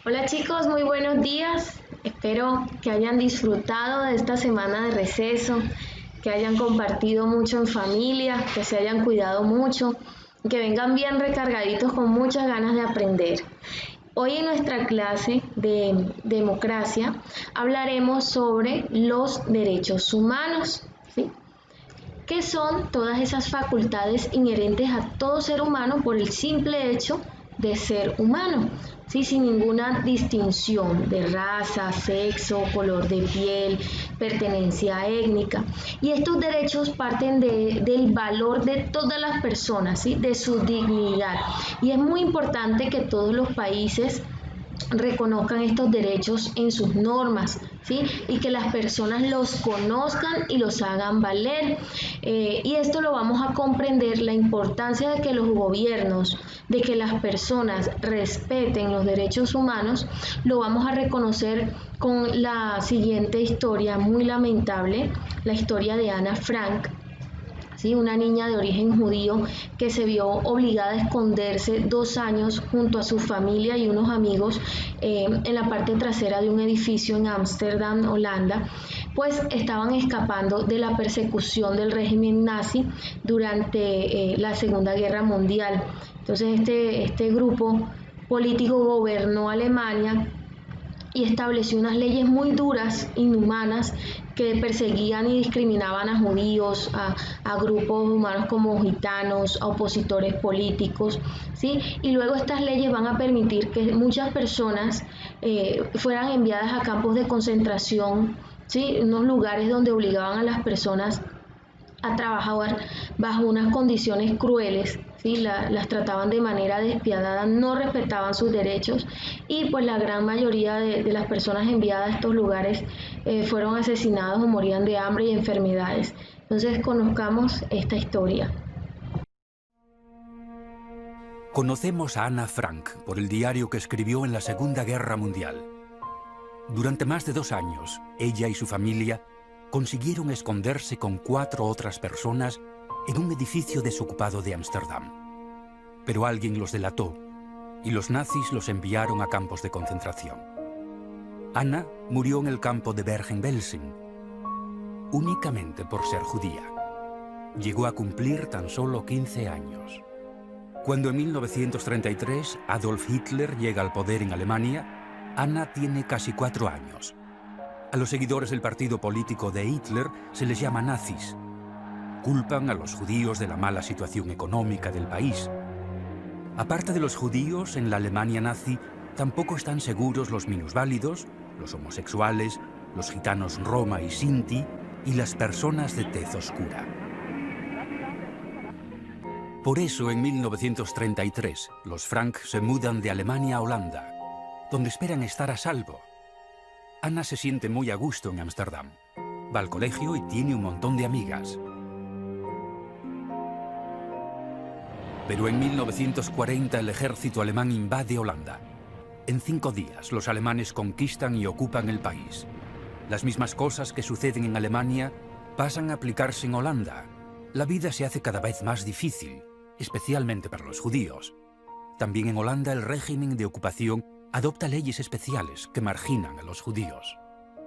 Hola chicos, muy buenos días. Espero que hayan disfrutado de esta semana de receso, que hayan compartido mucho en familia, que se hayan cuidado mucho y que vengan bien recargaditos con muchas ganas de aprender. Hoy en nuestra clase de democracia hablaremos sobre los derechos humanos, ¿sí? Que son todas esas facultades inherentes a todo ser humano por el simple hecho de ser humano, ¿sí? Sin ninguna distinción de raza, sexo, color de piel, pertenencia étnica. Y estos derechos parten del valor de todas las personas, ¿sí? De su dignidad. Y es muy importante que todos los países reconozcan estos derechos en sus normas, ¿sí? Y que las personas los conozcan y los hagan valer. Y esto lo vamos a comprender, la importancia de que los gobiernos, de que las personas respeten los derechos humanos, lo vamos a reconocer con la siguiente historia muy lamentable, la historia de Ana Frank. ¿Sí? Una niña de origen judío que se vio obligada a esconderse 2 años junto a su familia y unos amigos en la parte trasera de un edificio en Ámsterdam, Holanda, pues estaban escapando de la persecución del régimen nazi durante la Segunda Guerra Mundial. Entonces este grupo político gobernó Alemania y estableció unas leyes muy duras, inhumanas, que perseguían y discriminaban a judíos, a grupos humanos como gitanos, a opositores políticos, ¿sí? Y luego estas leyes van a permitir que muchas personas fueran enviadas a campos de concentración, ¿sí? Unos lugares donde obligaban a las personas a trabajar bajo unas condiciones crueles, ¿sí? Las trataban de manera despiadada, no respetaban sus derechos y pues la gran mayoría de las personas enviadas a estos lugares fueron asesinados o morían de hambre y enfermedades. Entonces conozcamos esta historia. Conocemos a Ana Frank por el diario que escribió en la Segunda Guerra Mundial. Durante más de 2 años, ella y su familia consiguieron esconderse con 4 otras personas en un edificio desocupado de Ámsterdam. Pero alguien los delató y los nazis los enviaron a campos de concentración. Ana murió en el campo de Bergen-Belsen, únicamente por ser judía. Llegó a cumplir tan solo 15 años. Cuando en 1933 Adolf Hitler llega al poder en Alemania, Ana tiene casi 4 años. A los seguidores del partido político de Hitler se les llama nazis. Culpan a los judíos de la mala situación económica del país. Aparte de los judíos, en la Alemania nazi tampoco están seguros los minusválidos, los homosexuales, los gitanos Roma y Sinti y las personas de tez oscura. Por eso, en 1933, los Frank se mudan de Alemania a Holanda, donde esperan estar a salvo. Ana se siente muy a gusto en Ámsterdam. Va al colegio y tiene un montón de amigas. Pero en 1940 el ejército alemán invade Holanda. En 5 días los alemanes conquistan y ocupan el país. Las mismas cosas que suceden en Alemania pasan a aplicarse en Holanda. La vida se hace cada vez más difícil, especialmente para los judíos. También en Holanda el régimen de ocupación adopta leyes especiales que marginan a los judíos.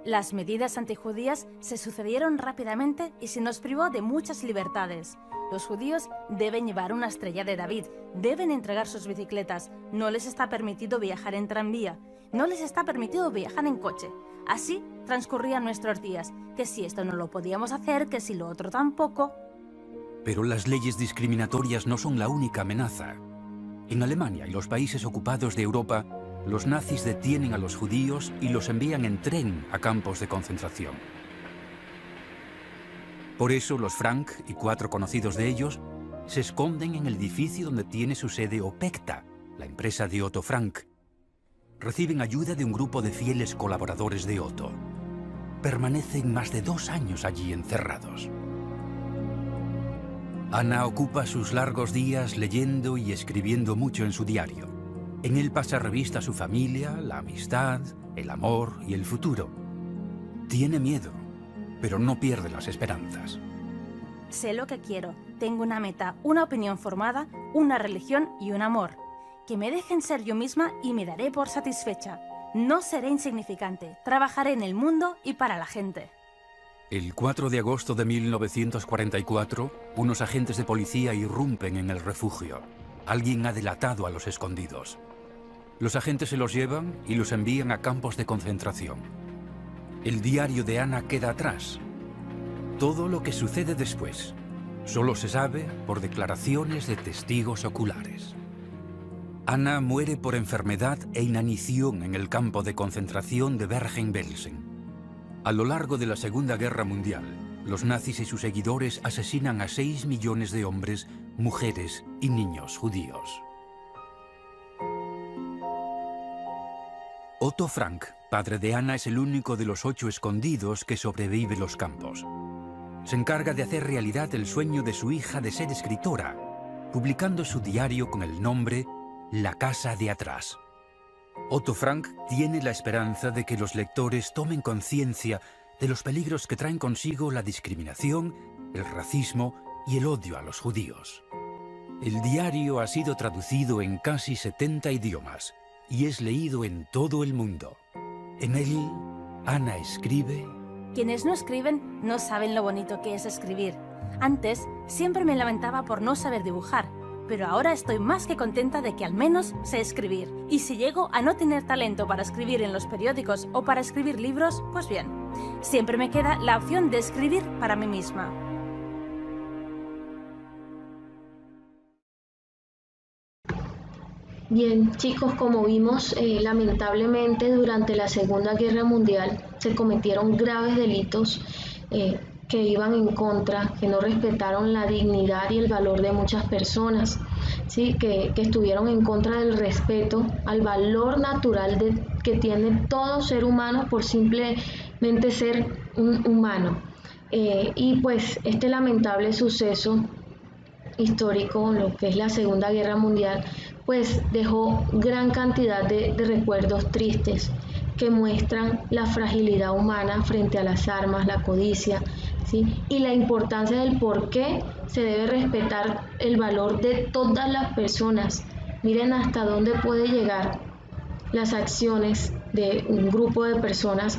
Las medidas antijudías se sucedieron rápidamente y se nos privó de muchas libertades. Los judíos deben llevar una estrella de David, deben entregar sus bicicletas, no les está permitido viajar en tranvía, no les está permitido viajar en coche. Así transcurrían nuestros días, que si esto no lo podíamos hacer, que si lo otro tampoco. Pero las leyes discriminatorias no son la única amenaza. En Alemania y los países ocupados de Europa, los nazis detienen a los judíos y los envían en tren a campos de concentración. Por eso los Frank y 4 conocidos de ellos se esconden en el edificio donde tiene su sede Opekta, la empresa de Otto Frank. Reciben ayuda de un grupo de fieles colaboradores de Otto. Permanecen más de 2 años allí encerrados. Ana ocupa sus largos días leyendo y escribiendo mucho en su diario. En él pasa revista a su familia, la amistad, el amor y el futuro. Tiene miedo, pero no pierde las esperanzas. Sé lo que quiero, tengo una meta, una opinión formada, una religión y un amor. Que me dejen ser yo misma y me daré por satisfecha. No seré insignificante, trabajaré en el mundo y para la gente. El 4 de agosto de 1944, unos agentes de policía irrumpen en el refugio. Alguien ha delatado a los escondidos. Los agentes se los llevan y los envían a campos de concentración. El diario de Ana queda atrás. Todo lo que sucede después solo se sabe por declaraciones de testigos oculares. Ana muere por enfermedad e inanición en el campo de concentración de Bergen-Belsen. A lo largo de la Segunda Guerra Mundial, los nazis y sus seguidores asesinan a 6 millones de hombres, mujeres y niños judíos. Otto Frank, padre de Ana, es el único de los 8 escondidos que sobrevive los campos. Se encarga de hacer realidad el sueño de su hija de ser escritora, publicando su diario con el nombre La Casa de Atrás. Otto Frank tiene la esperanza de que los lectores tomen conciencia de los peligros que traen consigo la discriminación, el racismo y el odio a los judíos. El diario ha sido traducido en casi 70 idiomas y es leído en todo el mundo. En él, Ana escribe: Quienes no escriben no saben lo bonito que es escribir. Antes siempre me lamentaba por no saber dibujar, pero ahora estoy más que contenta de que al menos sé escribir. Y si llego a no tener talento para escribir en los periódicos o para escribir libros, pues bien, siempre me queda la opción de escribir para mí misma. Bien, chicos, como vimos, lamentablemente durante la Segunda Guerra Mundial se cometieron graves delitos que iban en contra, que no respetaron la dignidad y el valor de muchas personas, ¿sí? que estuvieron en contra del respeto al valor natural que tiene todo ser humano por simplemente ser un humano. Y pues este lamentable suceso histórico, lo que es la Segunda Guerra Mundial, pues dejó gran cantidad de recuerdos tristes que muestran la fragilidad humana frente a las armas, la codicia, ¿sí? Y la importancia del por qué se debe respetar el valor de todas las personas. Miren hasta dónde puede llegar las acciones de un grupo de personas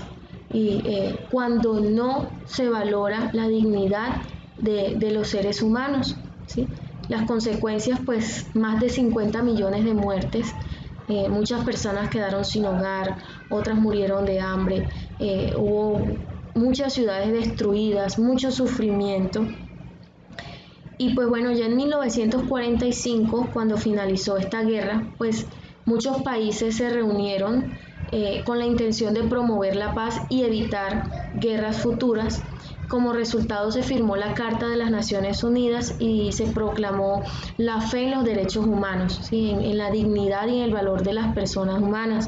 y cuando no se valora la dignidad de los seres humanos, ¿sí? Las consecuencias, pues más de 50 millones de muertes, muchas personas quedaron sin hogar, otras murieron de hambre, hubo muchas ciudades destruidas, mucho sufrimiento. Y pues bueno, ya en 1945, cuando finalizó esta guerra, pues muchos países se reunieron con la intención de promover la paz y evitar guerras futuras. Como resultado se firmó la Carta de las Naciones Unidas y se proclamó la fe en los derechos humanos, ¿sí? en la dignidad y en el valor de las personas humanas.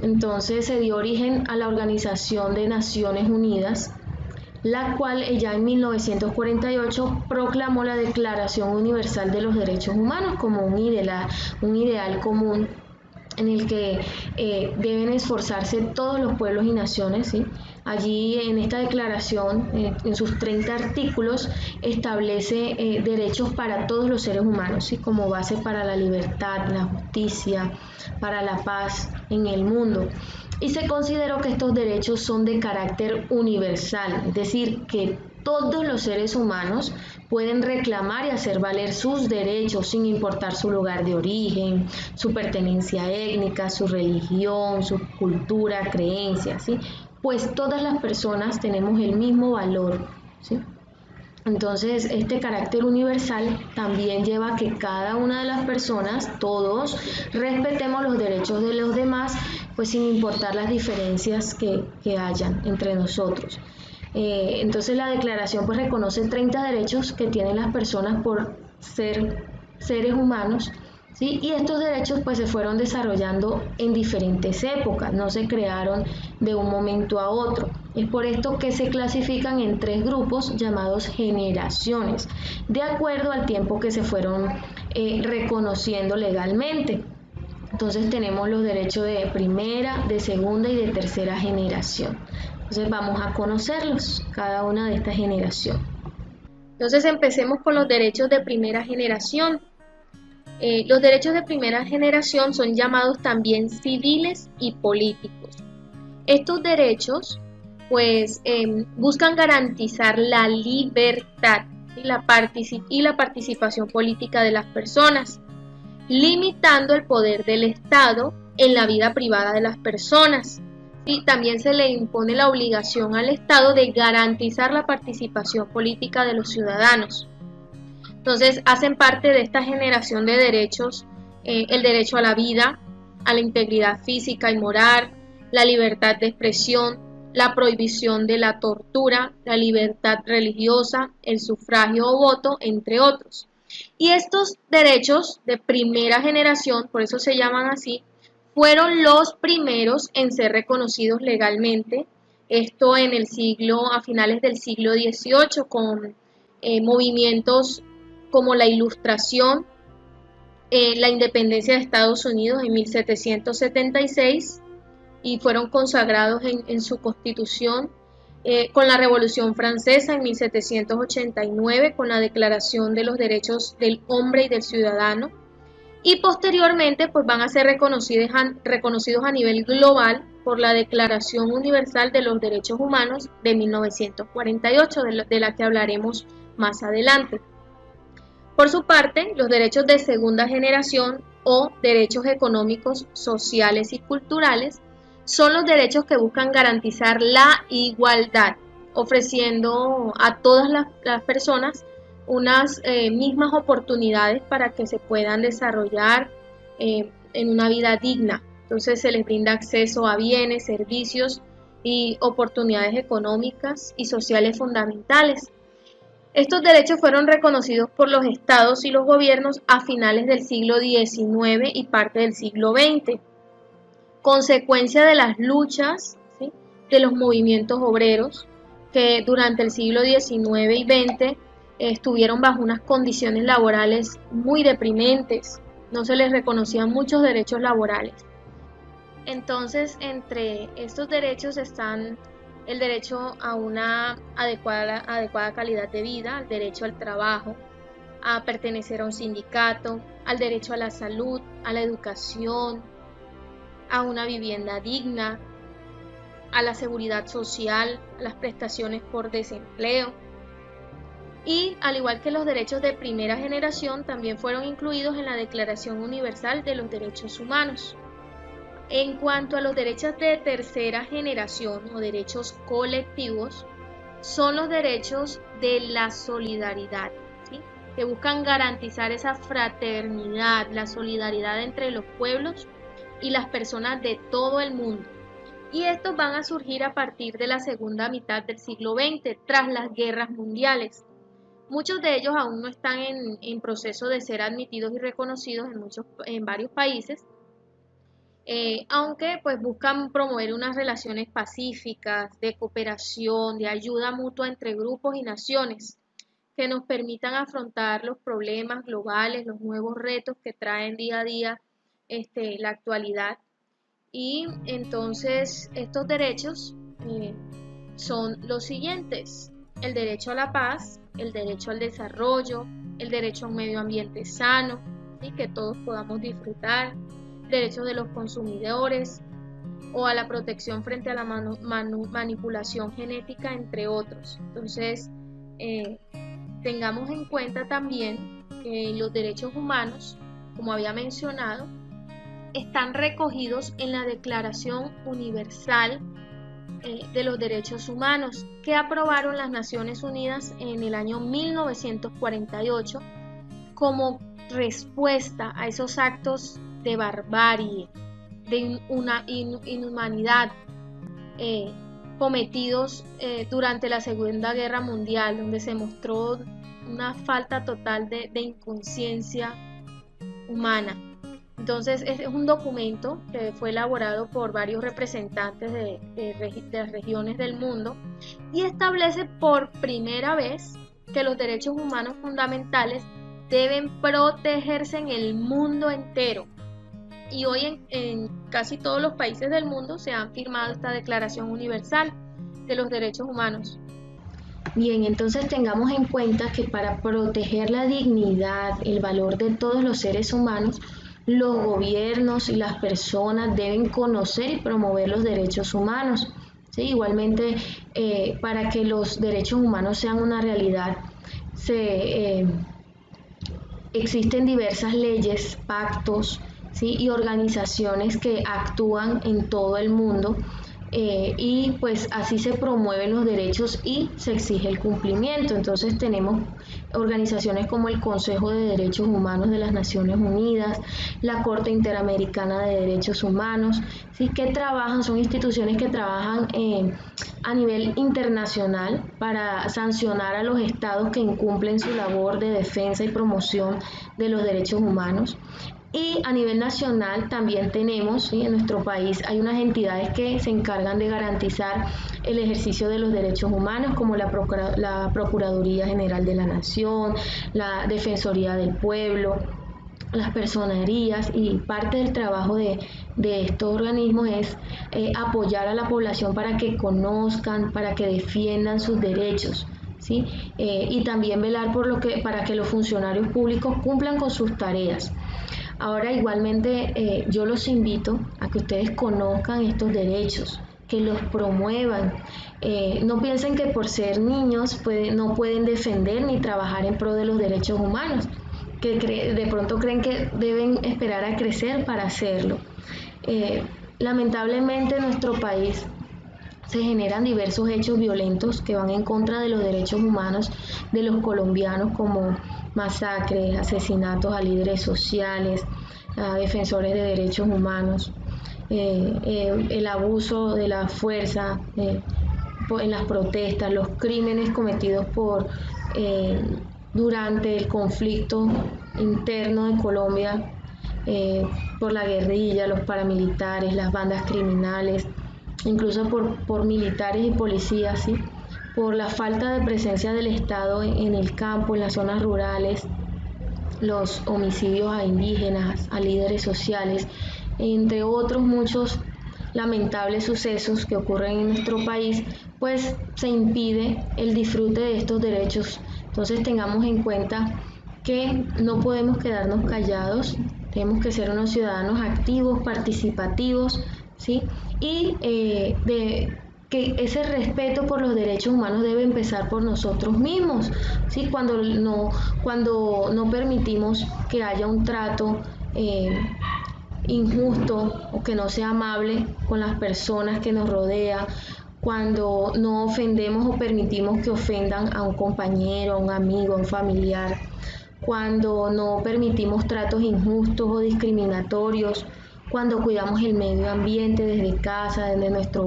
Entonces se dio origen a la Organización de Naciones Unidas, la cual ya en 1948 proclamó la Declaración Universal de los Derechos Humanos como un ideal común en el que deben esforzarse todos los pueblos y naciones, ¿sí? Allí en esta declaración, en sus 30 artículos, establece derechos para todos los seres humanos, ¿sí? Como base para la libertad, la justicia, para la paz en el mundo. Y se consideró que estos derechos son de carácter universal, es decir, que todos los seres humanos pueden reclamar y hacer valer sus derechos sin importar su lugar de origen, su pertenencia étnica, su religión, su cultura, creencias, ¿sí? Pues todas las personas tenemos el mismo valor, ¿sí? Entonces, este carácter universal también lleva a que cada una de las personas, todos, respetemos los derechos de los demás, pues sin importar las diferencias que hayan entre nosotros. Entonces la declaración pues reconoce 30 derechos que tienen las personas por ser seres humanos, ¿sí? Y estos derechos pues se fueron desarrollando en diferentes épocas, no se crearon de un momento a otro. Es por esto que se clasifican en 3 grupos llamados generaciones, de acuerdo al tiempo que se fueron reconociendo legalmente. Entonces tenemos los derechos de primera, de segunda y de tercera generación. Entonces vamos a conocerlos, cada una de esta generación. Entonces empecemos con los derechos de primera generación. Los derechos de primera generación son llamados también civiles y políticos. Estos derechos pues buscan garantizar la libertad y la participación política de las personas, limitando el poder del Estado en la vida privada de las personas. Y también se le impone la obligación al Estado de garantizar la participación política de los ciudadanos. Entonces hacen parte de esta generación de derechos el derecho a la vida, a la integridad física y moral, la libertad de expresión, la prohibición de la tortura, la libertad religiosa, el sufragio o voto, entre otros. Y estos derechos de primera generación, por eso se llaman así, fueron los primeros en ser reconocidos legalmente, esto a finales del siglo XVIII, con movimientos como la Ilustración, la independencia de Estados Unidos en 1776, y fueron consagrados en su constitución, con la Revolución Francesa en 1789, con la Declaración de los Derechos del Hombre y del Ciudadano, y posteriormente pues van a ser reconocidos a nivel global por la Declaración Universal de los Derechos Humanos de 1948, de la que hablaremos más adelante. Por su parte, los derechos de segunda generación o derechos económicos, sociales y culturales son los derechos que buscan garantizar la igualdad, ofreciendo a todas las personas unas mismas oportunidades para que se puedan desarrollar en una vida digna. Entonces se les brinda acceso a bienes, servicios y oportunidades económicas y sociales fundamentales. Estos derechos fueron reconocidos por los estados y los gobiernos a finales del siglo XIX y parte del siglo XX, consecuencia de las luchas, ¿sí?, de los movimientos obreros que durante el siglo XIX y XX estuvieron bajo unas condiciones laborales muy deprimentes, no se les reconocían muchos derechos laborales. Entonces, entre estos derechos están el derecho a una adecuada calidad de vida, el derecho al trabajo, a pertenecer a un sindicato, al derecho a la salud, a la educación, a una vivienda digna, a la seguridad social, a las prestaciones por desempleo. Y al igual que los derechos de primera generación, también fueron incluidos en la Declaración Universal de los Derechos Humanos. En cuanto a los derechos de tercera generación o derechos colectivos, son los derechos de la solidaridad, ¿sí?, que buscan garantizar esa fraternidad, la solidaridad entre los pueblos y las personas de todo el mundo. Y estos van a surgir a partir de la segunda mitad del siglo XX, tras las guerras mundiales. Muchos de ellos aún no están en proceso de ser admitidos y reconocidos en varios países, aunque pues buscan promover unas relaciones pacíficas, de cooperación, de ayuda mutua entre grupos y naciones, que nos permitan afrontar los problemas globales, los nuevos retos que traen día a día la actualidad. Y entonces estos derechos son los siguientes: el derecho a la paz, el derecho al desarrollo, el derecho a un medio ambiente sano, ¿sí?, que todos podamos disfrutar, derechos de los consumidores o a la protección frente a la manipulación genética, entre otros. Entonces, tengamos en cuenta también que los derechos humanos, como había mencionado, están recogidos en la Declaración Universal de los Derechos Humanos, que aprobaron las Naciones Unidas en el año 1948 como respuesta a esos actos de barbarie, de una inhumanidad cometidos durante la Segunda Guerra Mundial, donde se mostró una falta total de inconsciencia humana. Entonces es un documento que fue elaborado por varios representantes de las regiones del mundo y establece por primera vez que los derechos humanos fundamentales deben protegerse en el mundo entero. Y hoy en casi todos los países del mundo se han firmado esta Declaración Universal de los Derechos Humanos. Bien, entonces tengamos en cuenta que para proteger la dignidad, el valor de todos los seres humanos, los gobiernos y las personas deben conocer y promover los derechos humanos. ¿Sí? Igualmente, para que los derechos humanos sean una realidad, existen diversas leyes, pactos, ¿sí? Y organizaciones que actúan en todo el mundo, y pues así se promueven los derechos y se exige el cumplimiento. Entonces tenemos organizaciones como el Consejo de Derechos Humanos de las Naciones Unidas, la Corte Interamericana de Derechos Humanos, ¿sí? Que trabajan, son instituciones que trabajan a nivel internacional para sancionar a los estados que incumplen su labor de defensa y promoción de los derechos humanos. Y a nivel nacional también tenemos, ¿sí? En nuestro país hay unas entidades que se encargan de garantizar el ejercicio de los derechos humanos, como la Procuraduría General de la Nación, la Defensoría del Pueblo, las personerías, y parte del trabajo de estos organismos es apoyar a la población para que conozcan, para que defiendan sus derechos. ¿Sí? Y también velar para que los funcionarios públicos cumplan con sus tareas. Ahora igualmente yo los invito a que ustedes conozcan estos derechos, que los promuevan. No piensen que por ser niños no pueden defender ni trabajar en pro de los derechos humanos, que de pronto creen que deben esperar a crecer para hacerlo. Lamentablemente en nuestro país se generan diversos hechos violentos que van en contra de los derechos humanos de los colombianos, como masacres, asesinatos a líderes sociales, a defensores de derechos humanos, el abuso de la fuerza en las protestas, los crímenes cometidos durante el conflicto interno de Colombia por la guerrilla, los paramilitares, las bandas criminales, incluso por militares y policías, ¿sí? Por la falta de presencia del Estado en el campo, en las zonas rurales, los homicidios a indígenas, a líderes sociales, entre otros muchos lamentables sucesos que ocurren en nuestro país, pues se impide el disfrute de estos derechos. Entonces tengamos en cuenta que no podemos quedarnos callados, tenemos que ser unos ciudadanos activos, participativos, ¿sí? Y que ese respeto por los derechos humanos debe empezar por nosotros mismos, ¿sí? Cuando no permitimos que haya un trato injusto o que no sea amable con las personas que nos rodean, cuando no ofendemos o permitimos que ofendan a un compañero, a un amigo, a un familiar, cuando no permitimos tratos injustos o discriminatorios, cuando cuidamos el medio ambiente desde casa, desde nuestro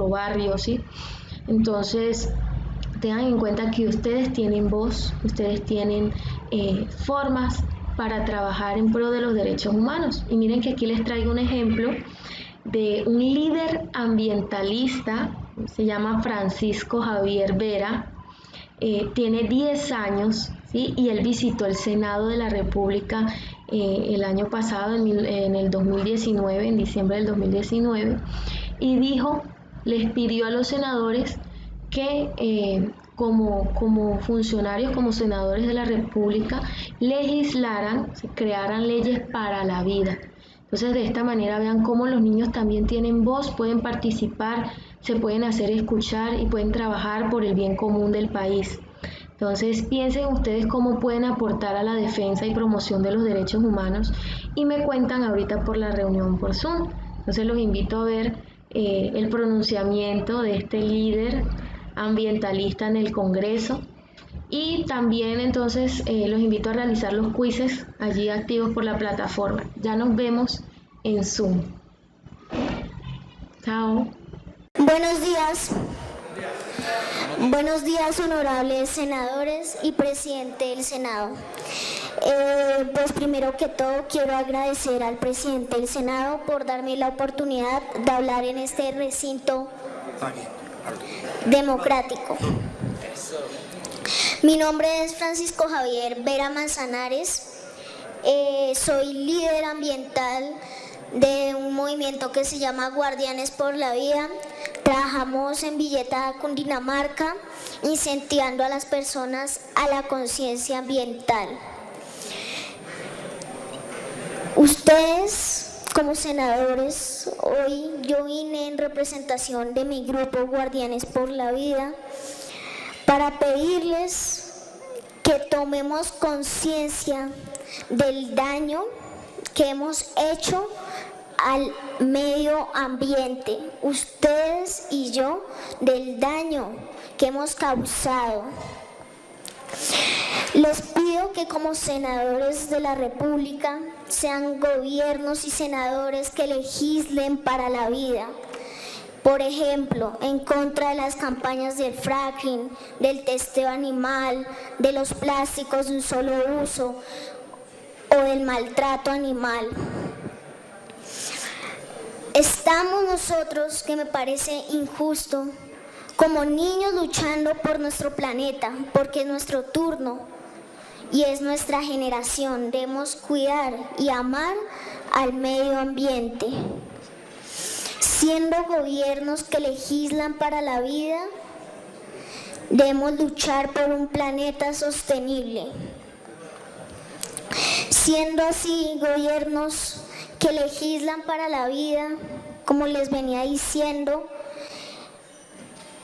barrio, ¿sí? Entonces, tengan en cuenta que ustedes tienen voz, ustedes tienen formas para trabajar en pro de los derechos humanos. Y miren que aquí les traigo un ejemplo de un líder ambientalista, se llama Francisco Javier Vera, tiene 10 años, ¿sí? Y él visitó el Senado de la República el año pasado, en el 2019, en diciembre del 2019, y les pidió a los senadores que como funcionarios, como senadores de la República, legislaran, crearan leyes para la vida. Entonces, de esta manera vean cómo los niños también tienen voz, pueden participar, se pueden hacer escuchar y pueden trabajar por el bien común del país. Entonces, piensen ustedes cómo pueden aportar a la defensa y promoción de los derechos humanos y me cuentan ahorita por la reunión por Zoom. Entonces, los invito a ver el pronunciamiento de este líder ambientalista en el Congreso. Y también entonces los invito a realizar los quizzes allí activos por la plataforma. Ya nos vemos en Zoom. Chao. Buenos días. Buenos días, honorables senadores y presidente del Senado. Pues primero que todo quiero agradecer al presidente del Senado por darme la oportunidad de hablar en este recinto democrático. Mi nombre es Francisco Javier Vera Manzanares, soy líder ambiental de un movimiento que se llama Guardianes por la Vida. Trabajamos en Villeta, Cundinamarca, incentivando a las personas a la conciencia ambiental. Ustedes, como senadores, hoy yo vine en representación de mi grupo Guardianes por la Vida para pedirles que tomemos conciencia del daño que hemos hecho al medio ambiente, ustedes y yo, del daño que hemos causado. Les pido que como senadores de la República sean gobiernos y senadores que legislen para la vida. Por ejemplo, en contra de las campañas del fracking, del testeo animal, de los plásticos de un solo uso o del maltrato animal. Estamos nosotros, que me parece injusto, como niños luchando por nuestro planeta, porque es nuestro turno y es nuestra generación. Debemos cuidar y amar al medio ambiente. Siendo gobiernos que legislan para la vida, debemos luchar por un planeta sostenible. Siendo así gobiernos que legislan para la vida, como les venía diciendo,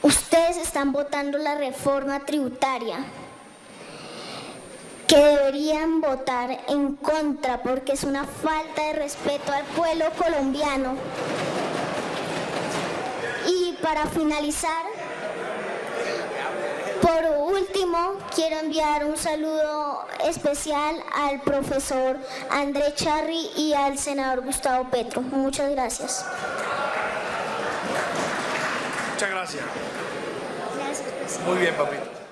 ustedes están votando la reforma tributaria, que deberían votar en contra porque es una falta de respeto al pueblo colombiano. Y para finalizar, por último, quiero enviar un saludo especial al profesor André Charri y al senador Gustavo Petro. Muchas gracias. Muchas gracias. Gracias, presidente. Muy bien, papito.